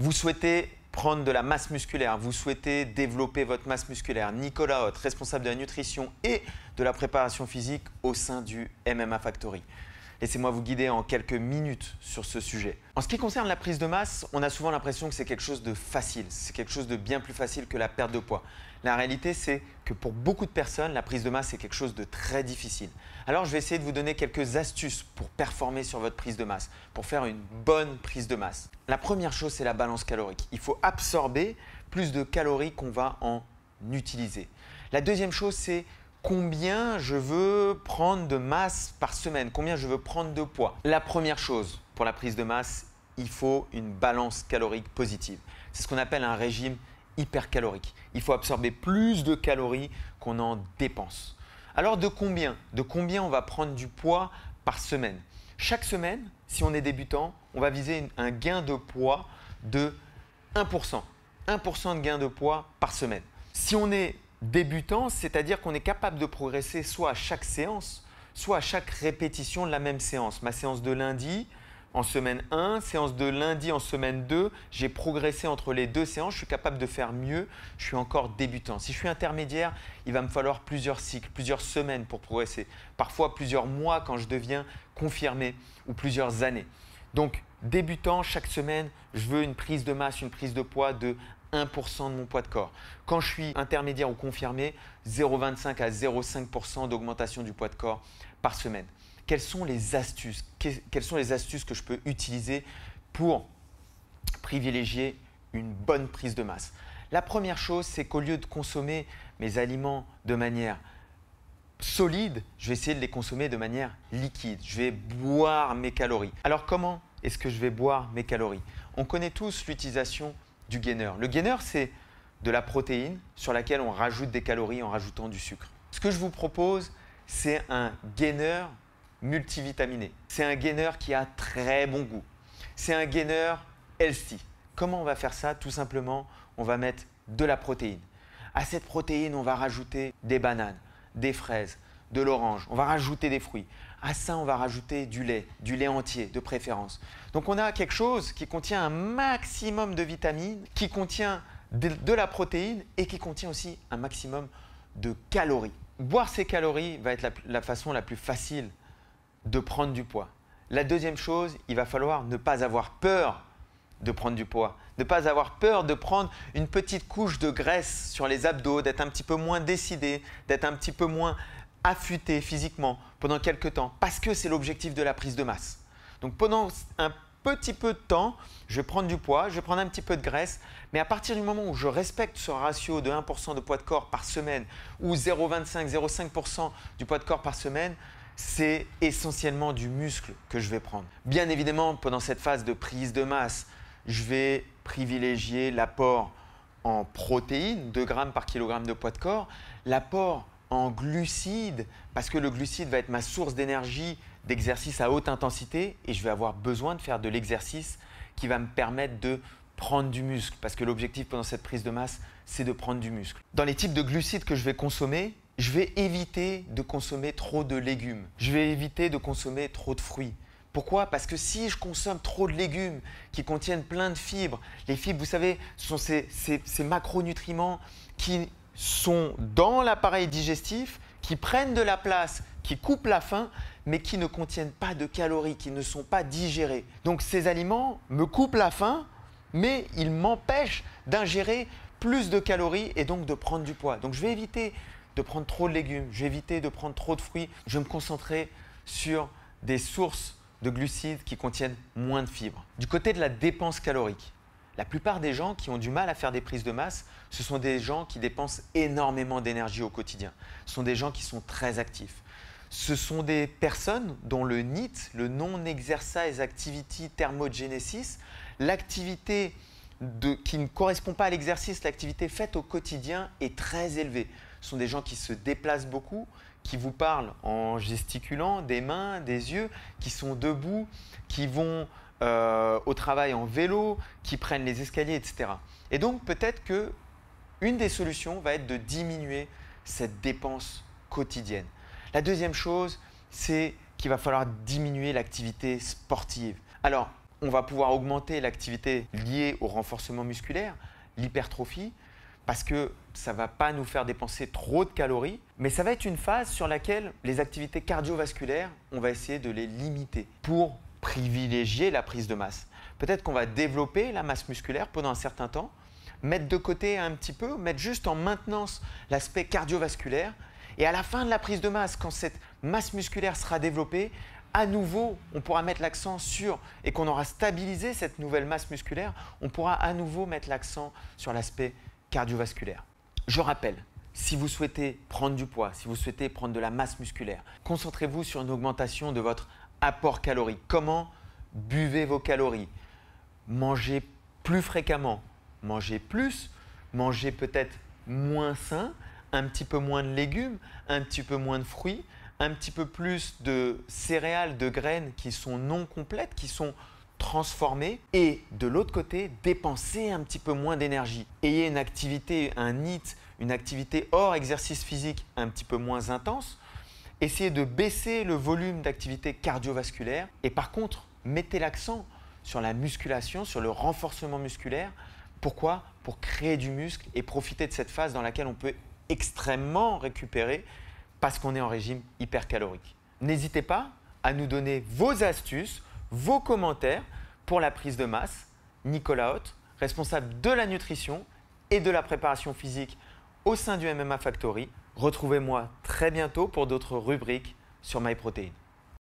Vous souhaitez prendre de la masse musculaire, vous souhaitez développer votre masse musculaire. Nicolas Hott, responsable de la nutrition et de la préparation physique au sein du MMA Factory. Laissez-moi vous guider en quelques minutes sur ce sujet. En ce qui concerne la prise de masse, on a souvent l'impression que c'est quelque chose de facile. C'est quelque chose de bien plus facile que la perte de poids. La réalité, c'est que pour beaucoup de personnes, la prise de masse est quelque chose de très difficile. Alors, je vais essayer de vous donner quelques astuces pour performer sur votre prise de masse, pour faire une bonne prise de masse. La première chose, c'est la balance calorique. Il faut absorber plus de calories qu'on va en utiliser. La deuxième chose, c'est combien je veux prendre de masse par semaine, combien je veux prendre de poids. La première chose pour la prise de masse, il faut une balance calorique positive. C'est ce qu'on appelle un régime hypercalorique. Il faut absorber plus de calories qu'on en dépense. Alors de combien on va prendre du poids par semaine? Chaque semaine, si on est débutant, on va viser un gain de poids de 1%. 1% de gain de poids par semaine. Si on est débutant, c'est-à-dire qu'on est capable de progresser soit à chaque séance, soit à chaque répétition de la même séance. Ma séance de lundi en semaine 1, séance de lundi en semaine 2, j'ai progressé entre les deux séances, je suis capable de faire mieux, je suis encore débutant. Si je suis intermédiaire, il va me falloir plusieurs cycles, plusieurs semaines pour progresser, parfois plusieurs mois quand je deviens confirmé ou plusieurs années. Donc débutant, chaque semaine, je veux une prise de masse, une prise de poids de 1% de mon poids de corps. Quand je suis intermédiaire ou confirmé, 0,25 à 0,5% d'augmentation du poids de corps par semaine. Quelles sont les astuces? Quelles sont les astuces que je peux utiliser pour privilégier une bonne prise de masse? La première chose, c'est qu'au lieu de consommer mes aliments de manière solide, je vais essayer de les consommer de manière liquide. Je vais boire mes calories. Alors comment est-ce que je vais boire mes calories? On connaît tous l'utilisation du gainer. Le gainer, c'est de la protéine sur laquelle on rajoute des calories en rajoutant du sucre. Ce que je vous propose, c'est un gainer multivitaminé. C'est un gainer qui a très bon goût. C'est un gainer healthy. Comment on va faire ça? Tout simplement, on va mettre de la protéine. À cette protéine, on va rajouter des bananes, des fraises, de l'orange. On va rajouter des fruits. À ça, on va rajouter du lait entier de préférence. Donc, on a quelque chose qui contient un maximum de vitamines, qui contient de la protéine et qui contient aussi un maximum de calories. Boire ces calories va être la façon la plus facile de prendre du poids. La deuxième chose, il va falloir ne pas avoir peur de prendre du poids, ne pas avoir peur de prendre une petite couche de graisse sur les abdos, d'être un petit peu moins décidé, d'être un petit peu moins affûté physiquement pendant quelques temps, parce que c'est l'objectif de la prise de masse. Donc pendant un petit peu de temps, je vais prendre du poids, je vais prendre un petit peu de graisse, mais à partir du moment où je respecte ce ratio de 1% de poids de corps par semaine ou 0,25, 0,5% du poids de corps par semaine, c'est essentiellement du muscle que je vais prendre. Bien évidemment, pendant cette phase de prise de masse, je vais privilégier l'apport en protéines, 2 grammes par kilogramme de poids de corps, l'apport en glucides, parce que le glucide va être ma source d'énergie d'exercice à haute intensité et je vais avoir besoin de faire de l'exercice qui va me permettre de prendre du muscle, parce que l'objectif pendant cette prise de masse, c'est de prendre du muscle. Dans les types de glucides que je vais consommer, je vais éviter de consommer trop de légumes. Je vais éviter de consommer trop de fruits. Pourquoi? Parce que si je consomme trop de légumes qui contiennent plein de fibres, les fibres, vous savez, ce sont ces macronutriments qui sont dans l'appareil digestif, qui prennent de la place, qui coupent la faim, mais qui ne contiennent pas de calories, qui ne sont pas digérés. Donc ces aliments me coupent la faim, mais ils m'empêchent d'ingérer plus de calories et donc de prendre du poids. Donc je vais éviter de prendre trop de légumes, je vais éviter de prendre trop de fruits. Je vais me concentrer sur des sources de glucides qui contiennent moins de fibres. Du côté de la dépense calorique, la plupart des gens qui ont du mal à faire des prises de masse, ce sont des gens qui dépensent énormément d'énergie au quotidien. Ce sont des gens qui sont très actifs. Ce sont des personnes dont le NEAT, le Non-Exercise Activity Thermogenesis, l'activité qui ne correspond pas à l'exercice, l'activité faite au quotidien est très élevée. Ce sont des gens qui se déplacent beaucoup, qui vous parlent en gesticulant des mains, des yeux, qui sont debout, qui vont au travail en vélo, qui prennent les escaliers, etc. Et donc peut-être qu'une des solutions va être de diminuer cette dépense quotidienne. La deuxième chose, c'est qu'il va falloir diminuer l'activité sportive. Alors, on va pouvoir augmenter l'activité liée au renforcement musculaire, l'hypertrophie, parce que ça ne va pas nous faire dépenser trop de calories, mais ça va être une phase sur laquelle les activités cardiovasculaires, on va essayer de les limiter pour privilégier la prise de masse. Peut-être qu'on va développer la masse musculaire pendant un certain temps, mettre de côté un petit peu, mettre juste en maintenance l'aspect cardiovasculaire, et à la fin de la prise de masse, quand cette masse musculaire sera développée, à nouveau, on pourra mettre l'accent sur, et qu'on aura stabilisé cette nouvelle masse musculaire, on pourra à nouveau mettre l'accent sur l'aspect cardiovasculaire. Je rappelle, si vous souhaitez prendre du poids, si vous souhaitez prendre de la masse musculaire, concentrez-vous sur une augmentation de votre apport calorique. Comment buvez vos calories? Mangez plus fréquemment, mangez plus, mangez peut-être moins sain, un petit peu moins de légumes, un petit peu moins de fruits, un petit peu plus de céréales, de graines qui sont non complètes, qui sont transformées, et de l'autre côté, dépensez un petit peu moins d'énergie. Ayez une activité, un NEAT, une activité hors exercice physique un petit peu moins intense. Essayez de baisser le volume d'activité cardiovasculaire et par contre, mettez l'accent sur la musculation, sur le renforcement musculaire. Pourquoi? Pour créer du muscle et profiter de cette phase dans laquelle on peut extrêmement récupérer parce qu'on est en régime hypercalorique. N'hésitez pas à nous donner vos astuces, vos commentaires pour la prise de masse. Nicolas Hauth, responsable de la nutrition et de la préparation physique au sein du MMA Factory. Retrouvez-moi très bientôt pour d'autres rubriques sur MyProtein.